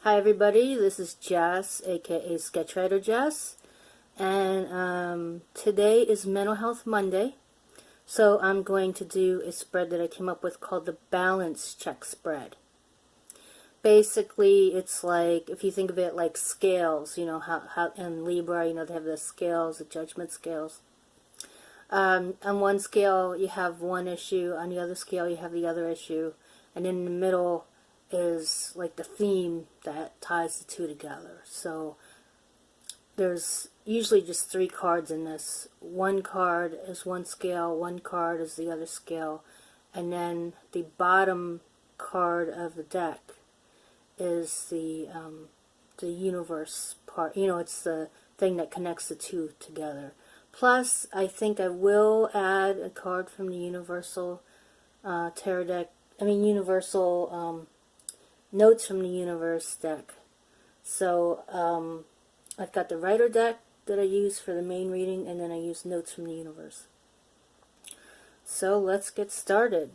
Hi everybody, this is Jess, aka Sketchwriter Jess, and today is Mental Health Monday, so I'm going to do a spread that I came up with called the Balance Check Spread. Basically, it's like, if you think of it like scales, you know, how in Libra, you know, they have the scales, the judgment scales. On one scale, you have one issue, on the other scale, you have the other issue, and in the middle is like the theme that ties the two together. So there's usually just 3 cards in this. One card is one scale, one card is the other scale, and then the bottom card of the deck is the universe part. You know, it's the thing that connects the two together. Plus, I think I will add a card from the Universal Tarot deck. Universal Notes from the Universe deck. So I've got the Writer deck that I use for the main reading, and then I use Notes from the Universe. So let's get started.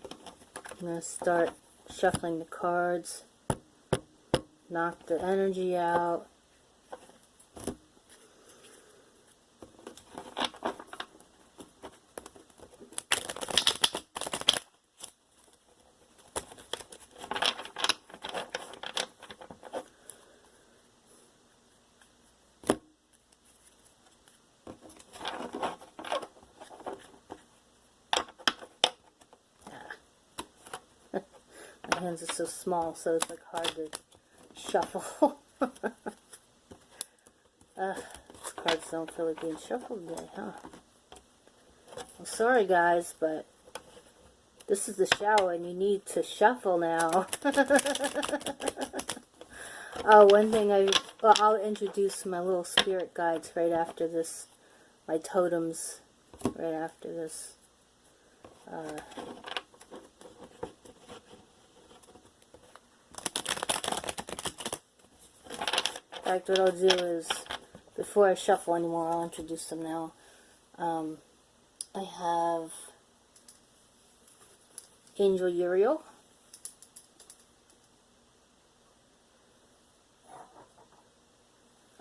I'm going to start shuffling the cards, knock the energy out. My hands are so small, so it's like hard to shuffle. These cards don't feel like being shuffled today, huh? I'm sorry guys, but this is the show and you need to shuffle now. Oh, one thing I'll introduce my little spirit guides right after this, my totems right after this. In fact, what I'll do is, before I shuffle anymore, I'll introduce them now. I have Angel Uriel.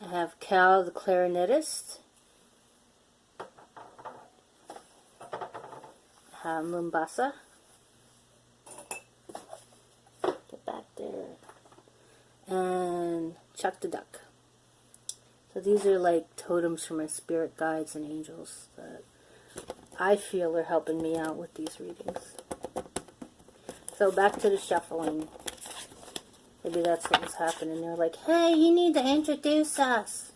I have Cal the Clarinetist. I have Mombasa. Get back there. And Chuck the Duck. So these are like totems for my spirit guides and angels that I feel are helping me out with these readings. So back to the shuffling. Maybe that's what was happening. They're like, hey, you need to introduce us.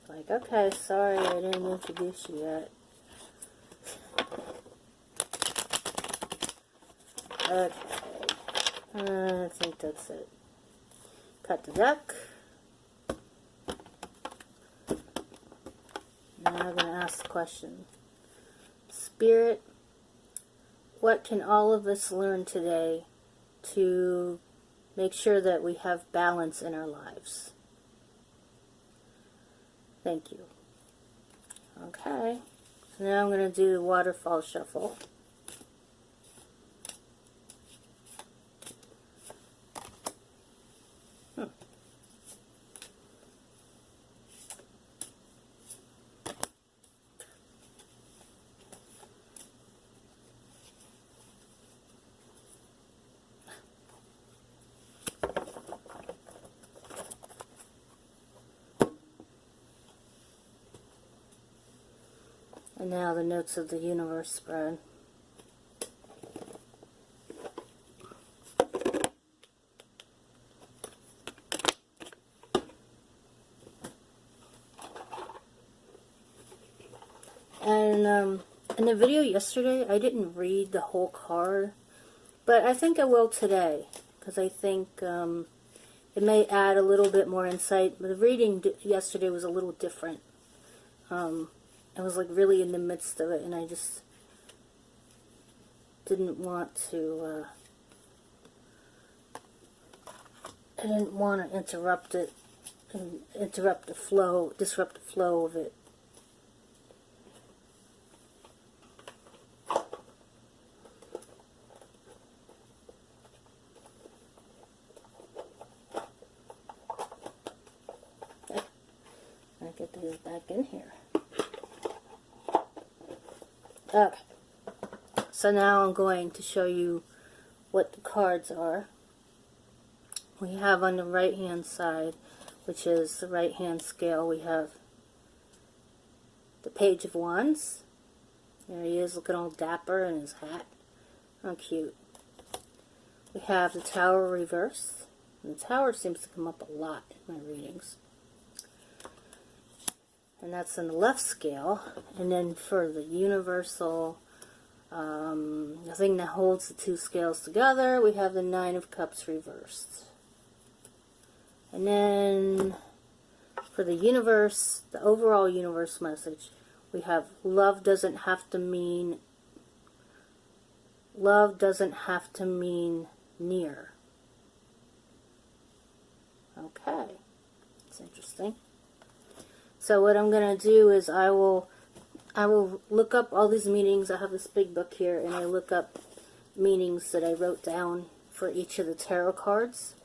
Like, okay, sorry, I didn't introduce you yet. Okay. I think that's it. Cut the deck. Now I'm going to ask the question. Spirit, what can all of us learn today to make sure that we have balance in our lives? Thank you. Okay. So now I'm going to do the waterfall shuffle. And now the Notes of the Universe spread. And in the video yesterday, I didn't read the whole card, but I think I will today, because I think it may add a little bit more insight. But the reading yesterday was a little different. I was like really in the midst of it, and I just didn't want to, I didn't want to interrupt it, and disrupt the flow of it. put these back in here. Okay. So now I'm going to show you what the cards are. We have on the right hand side, which is the right hand scale, we have the Page of Wands. There he is, looking all dapper in his hat. How cute. We have the Tower reverse. And the Tower seems to come up a lot in my readings. And that's in the left scale. And then for the universal, the thing that holds the two scales together, we have the Nine of Cups reversed. And then for the universe, the overall universe message, we have love doesn't have to mean near. Okay, that's interesting. So what I'm going to do is I will look up all these meanings. I have this big book here, and I look up meanings that I wrote down for each of the tarot cards.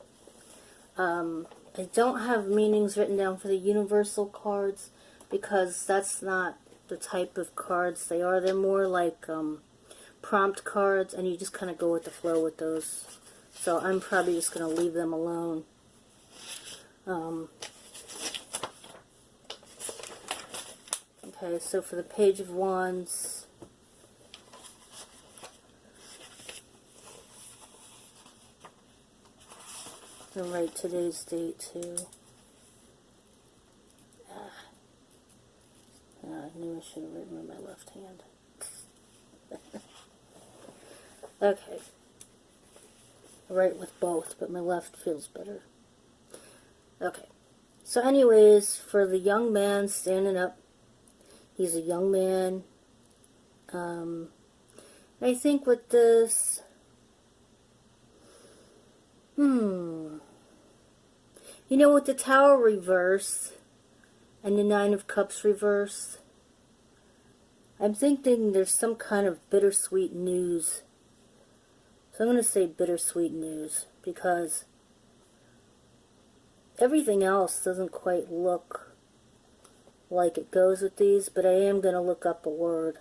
I don't have meanings written down for the universal cards because that's not the type of cards they are. They're more like prompt cards, and you just kind of go with the flow with those. So I'm probably just going to leave them alone. Okay, so for the Page of Wands, I'll write today's date too. I knew I should have written with my left hand. Okay. I write with both, but my left feels better. Okay. So anyways, for the young man standing up, he's a young man. I think with this, you know, with the Tower reverse and the Nine of Cups reverse, I'm thinking there's some kind of bittersweet news. So I'm going to say bittersweet news because everything else doesn't quite look like it goes with these, but I am going to look up a word.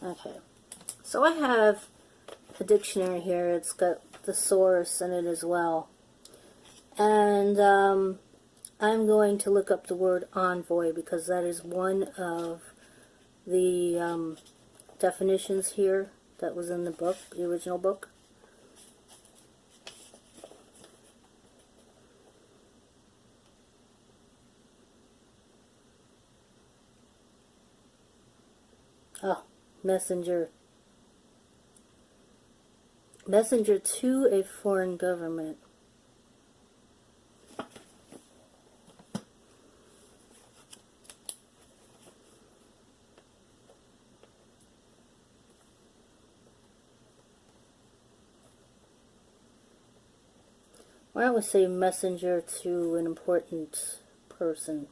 Okay, so I have a dictionary here. It's got the source in it as well. And I'm going to look up the word envoy because that is one of the definitions here that was in the book, the original book. Oh, messenger. Messenger to a foreign government. Why don't we say messenger to an important person?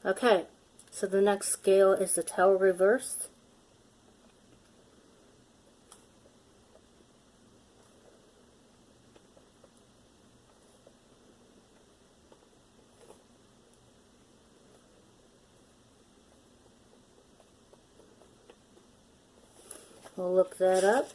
Okay, so the next scale is the Tower reversed. We'll look that up.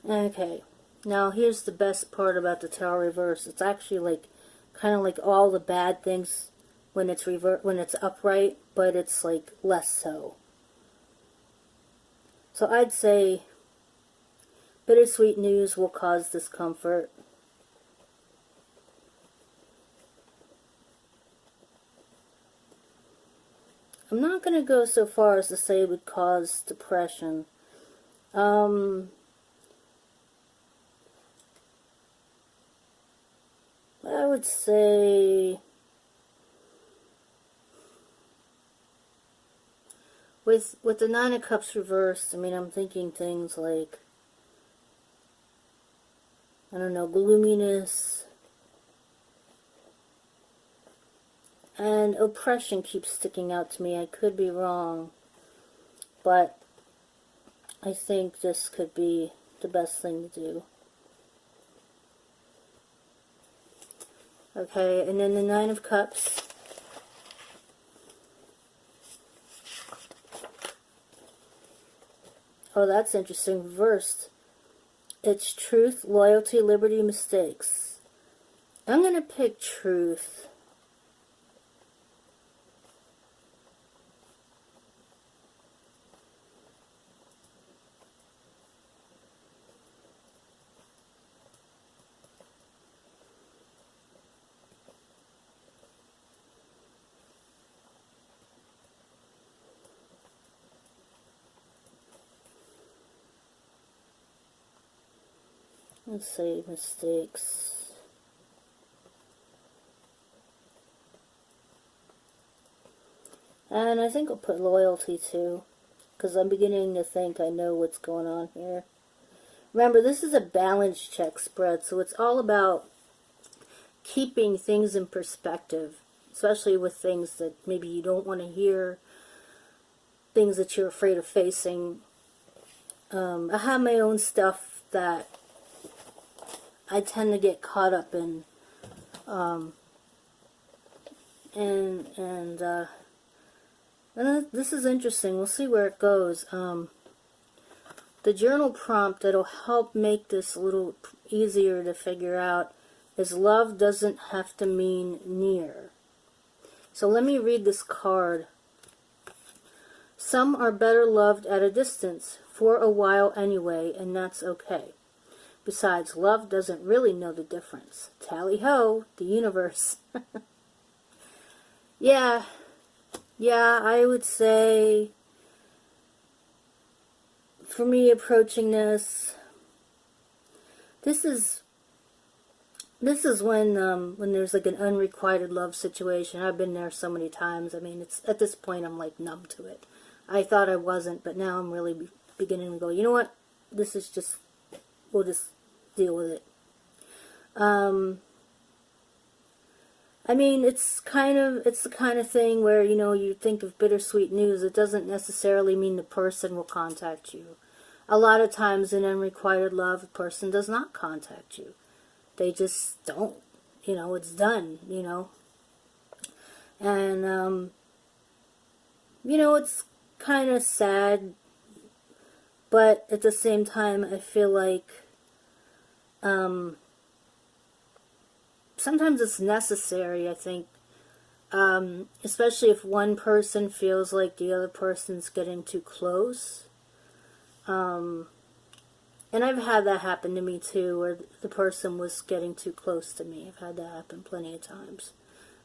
Okay, now here's the best part about the Tower reverse. It's actually like kind of like all the bad things when it's upright, but it's like less so. So I'd say bittersweet news will cause discomfort. I'm not going to go so far as to say it would cause depression. I would say with the Nine of Cups reversed, I mean, I'm thinking things like, I don't know, gloominess and oppression keeps sticking out to me. I could be wrong, but I think this could be the best thing to do. Okay, and then the Nine of Cups. Oh, that's interesting. Reversed. It's truth, loyalty, liberty, mistakes. I'm going to pick truth. Let's say mistakes. And I think I'll put loyalty too, because I'm beginning to think I know what's going on here. Remember, this is a balance check spread, so it's all about keeping things in perspective, especially with things that maybe you don't want to hear, things that you're afraid of facing. I have my own stuff that I tend to get caught up in, and this is interesting. We'll see where it goes. The journal prompt that'll help make this a little easier to figure out is love doesn't have to mean near. So let me read this card. Some are better loved at a distance, for a while anyway, and that's okay. Besides, love doesn't really know the difference. Tally-ho, the universe. Yeah, I would say, for me approaching this is when there's like an unrequited love situation. I've been there so many times. I mean, it's at this point I'm like numb to it. I thought I wasn't, but now I'm really beginning to go, you know what? This is just, we'll just deal with it. I mean, it's the kind of thing where, you know, you think of bittersweet news. It doesn't necessarily mean the person will contact you. A lot of times in unrequited love, a person does not contact you. They just don't. You know, it's done, you know. And, you know, it's kind of sad, but at the same time, I feel like sometimes it's necessary, I think, especially if one person feels like the other person's getting too close. And I've had that happen to me too, where the person was getting too close to me. I've had that happen plenty of times.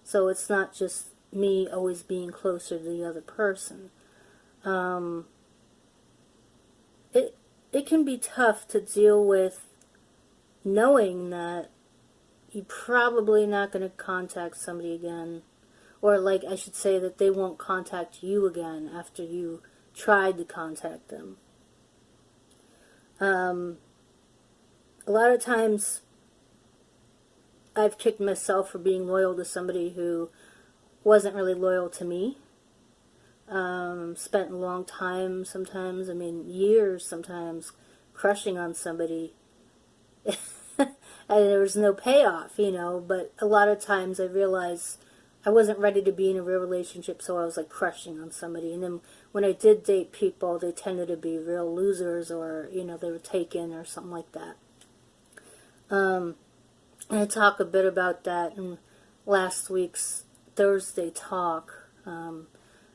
So it's not just me always being closer to the other person. It can be tough to deal with knowing that you're probably not going to contact somebody again, or like I should say that they won't contact you again after you tried to contact them. A lot of times I've kicked myself for being loyal to somebody who wasn't really loyal to me. Spent a long time sometimes, I mean years sometimes, crushing on somebody. And there was no payoff, you know, but a lot of times I realized I wasn't ready to be in a real relationship, so I was like crushing on somebody. And then when I did date people, they tended to be real losers, or, you know, they were taken or something like that. And I talk a bit about that in last week's Thursday talk,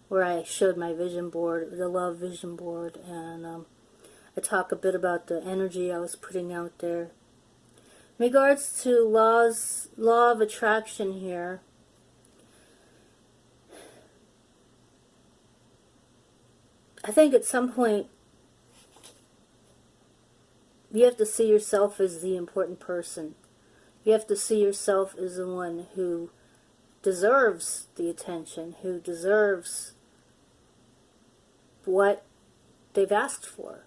where I showed my vision board, the love vision board, and I talk a bit about the energy I was putting out there. In regards to law of attraction here, I think at some point you have to see yourself as the important person. You have to see yourself as the one who deserves the attention, who deserves what they've asked for.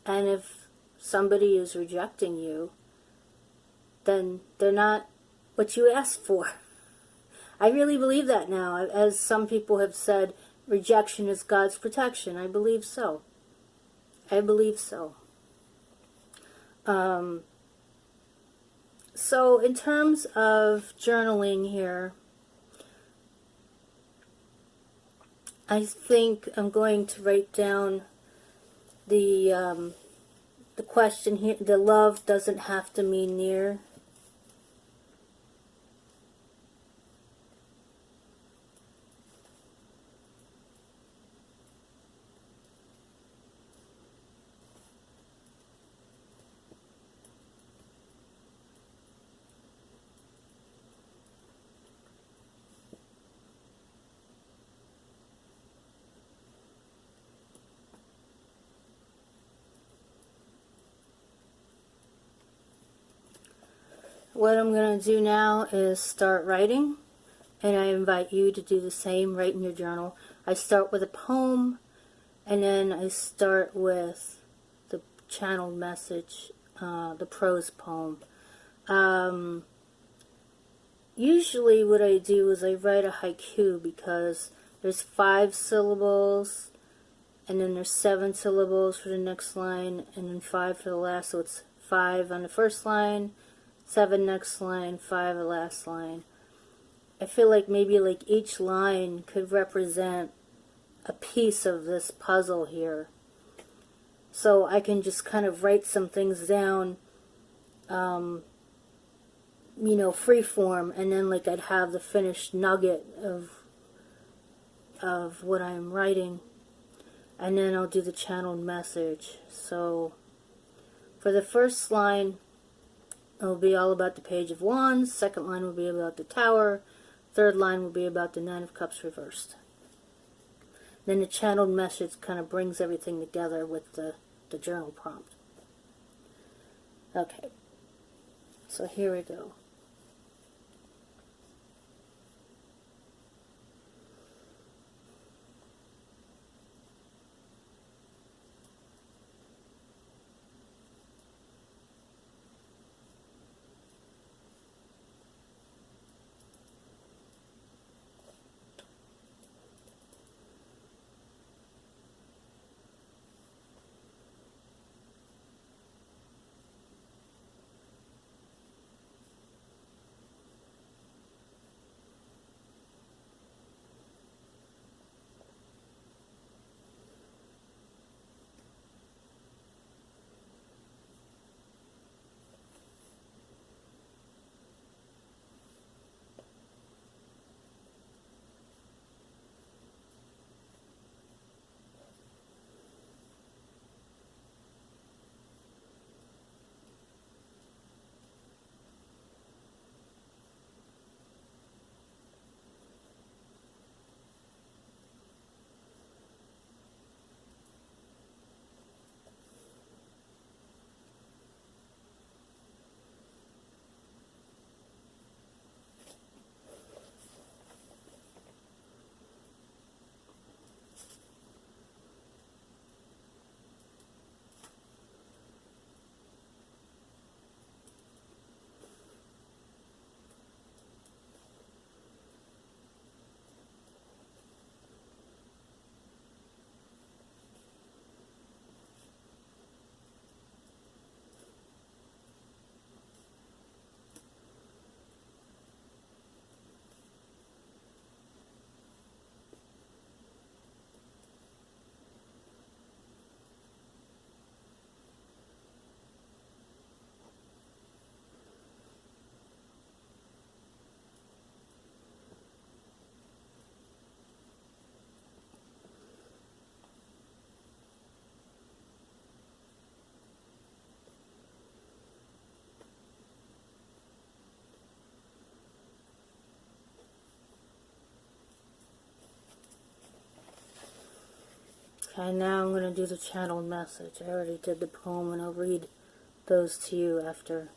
And if somebody is rejecting you, then they're not what you asked for. I really believe that now. As some people have said, rejection is God's protection. I believe so. I believe so. So in terms of journaling here, I think I'm going to write down the question here. The love doesn't have to mean near. What I'm going to do now is start writing, and I invite you to do the same. Write in your journal. I start with a poem, and then I start with the channeled message, the prose poem. Usually what I do is I write a haiku because there's 5 syllables, and then there's 7 syllables for the next line, and then 5 for the last, so it's 5 on the first line, 7 next line, 5 the last line. I feel like maybe like each line could represent a piece of this puzzle here. So I can just kind of write some things down, you know, free form, and then like I'd have the finished nugget of what I'm writing, and then I'll do the channeled message. So for the first line, it'll be all about the Page of Wands. Second line will be about the Tower. Third line will be about the Nine of Cups reversed. Then the channeled message kind of brings everything together with the journal prompt. Okay, so here we go. Okay, now I'm going to do the channeled message. I already did the poem, and I'll read those to you after.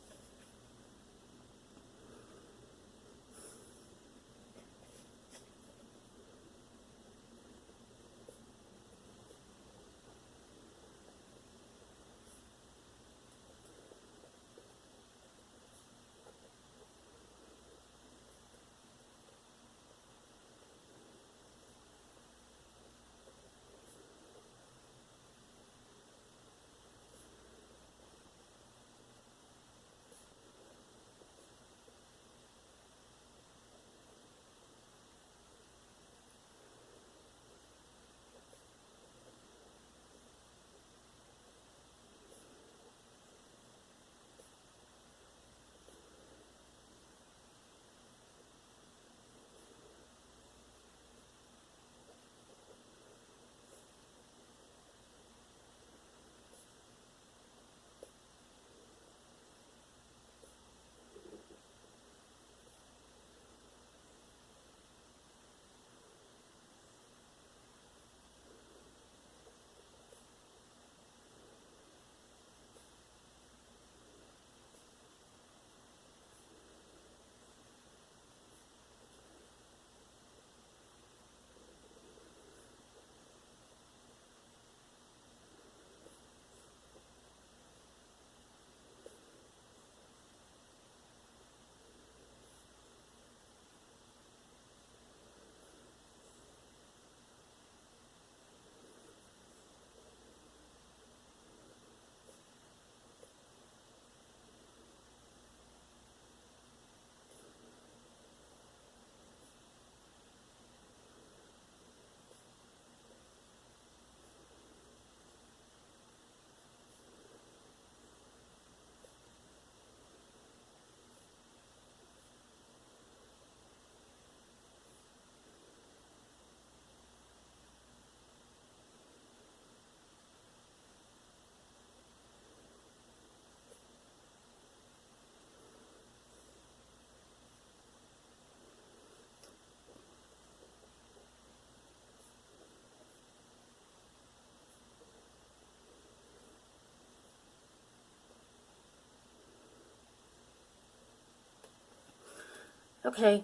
Okay,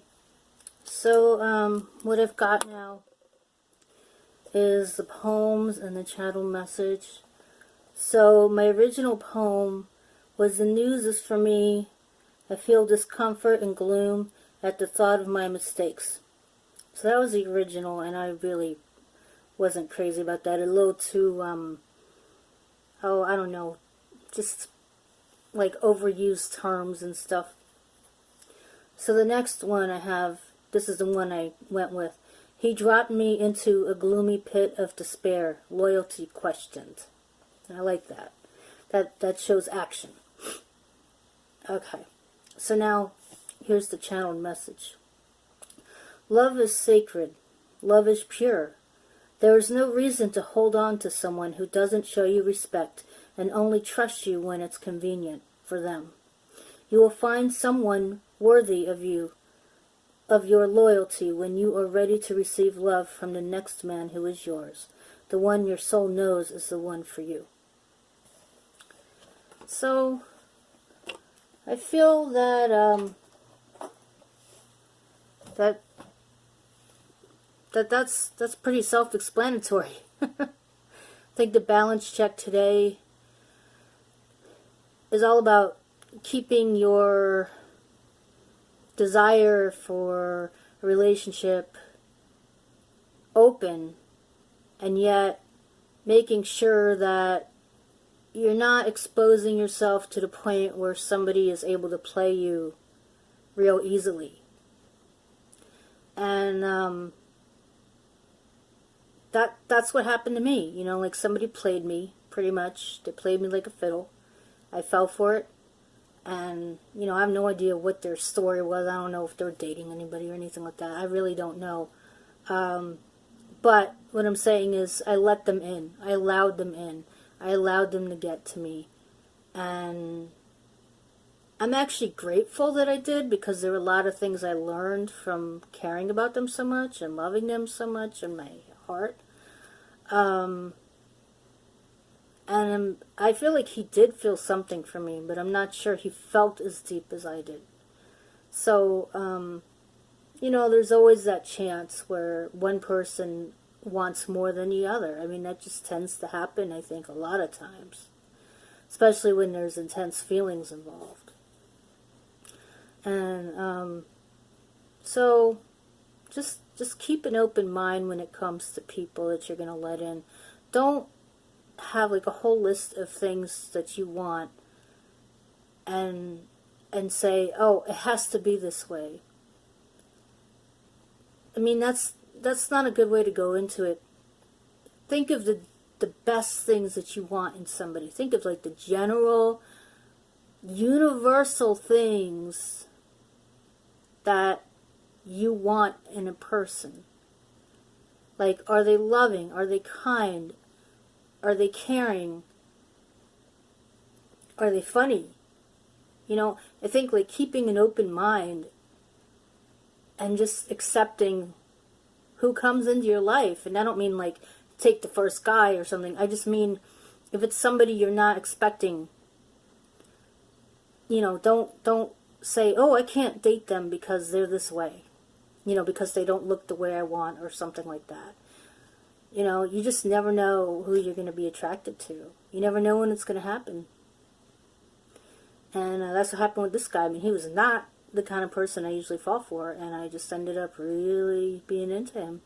so what I've got now is the poems and the channel message. So my original poem was "The news is for me. I feel discomfort and gloom at the thought of my mistakes." So that was the original, and I really wasn't crazy about that. A little too, oh, I don't know, just like overused terms and stuff. So the next one I have, this is the one I went with. He dropped me into a gloomy pit of despair, loyalty questioned. I like that. That shows action. Okay, so now here's the channeled message. Love is sacred. Love is pure. There is no reason to hold on to someone who doesn't show you respect and only trusts you when it's convenient for them. You will find someone worthy of you, of your loyalty, when you are ready to receive love from the next man who is yours, the one your soul knows is the one for you. So, I feel that that's pretty self-explanatory. I think the balance check today is all about keeping your desire for a relationship open, and yet making sure that you're not exposing yourself to the point where somebody is able to play you real easily. And that's what happened to me. You know, like somebody played me, pretty much. They played me like a fiddle. I fell for it. And, you know, I have no idea what their story was. I don't know if they're dating anybody or anything like that. I really don't know. But what I'm saying is I let them in. I allowed them in. I allowed them to get to me. And I'm actually grateful that I did, because there were a lot of things I learned from caring about them so much and loving them so much in my heart. And I feel like he did feel something for me, but I'm not sure he felt as deep as I did. So, you know, there's always that chance where one person wants more than the other. I mean, that just tends to happen, I think, a lot of times. Especially when there's intense feelings involved. And, so, just keep an open mind when it comes to people that you're going to let in. Don't have like a whole list of things that you want and say, oh, it has to be this way. I mean, that's not a good way to go into it. Think of the best things that you want in somebody. Think of like the general, universal things that you want in a person. Like, are they loving? Are they kind? Are they caring? Are they funny? You know, I think like keeping an open mind and just accepting who comes into your life. And I don't mean like take the first guy or something. I just mean if it's somebody you're not expecting, you know, don't say, oh, I can't date them because they're this way. You know, because they don't look the way I want or something like that. You know, you just never know who you're going to be attracted to. You never know when it's going to happen. And that's what happened with this guy. I mean, he was not the kind of person I usually fall for, and I just ended up really being into him.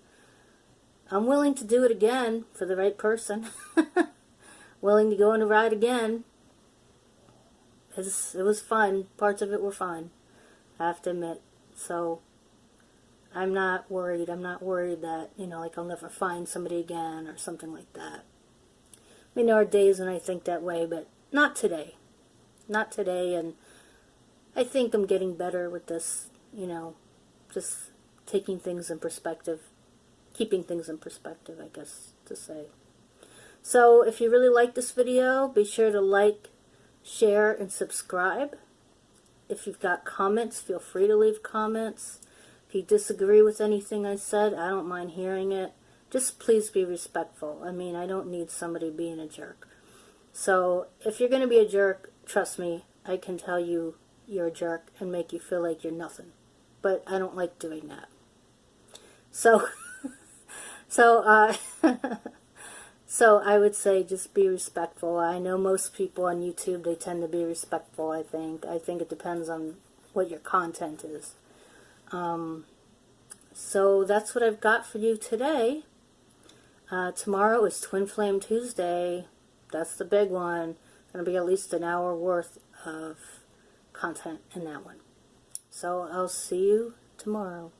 I'm willing to do it again for the right person. Willing to go on a ride again. It was fun. Parts of it were fun, I have to admit. So I'm not worried. I'm not worried that, you know, like I'll never find somebody again or something like that. I mean, there are days when I think that way, but not today. Not today, and I think I'm getting better with this, you know, just taking things in perspective, keeping things in perspective, I guess to say. So if you really like this video, be sure to like, share, and subscribe. If you've got comments, feel free to leave comments. If you disagree with anything I said, I don't mind hearing it. Just please be respectful. I mean, I don't need somebody being a jerk. So if you're going to be a jerk, trust me, I can tell you you're a jerk and make you feel like you're nothing. But I don't like doing that. So, so I would say just be respectful. I know most people on YouTube, they tend to be respectful, I think. I think it depends on what your content is. So that's what I've got for you today. Tomorrow is Twin Flame Tuesday. That's the big one. Going to be at least an hour worth of content in that one. So I'll see you tomorrow.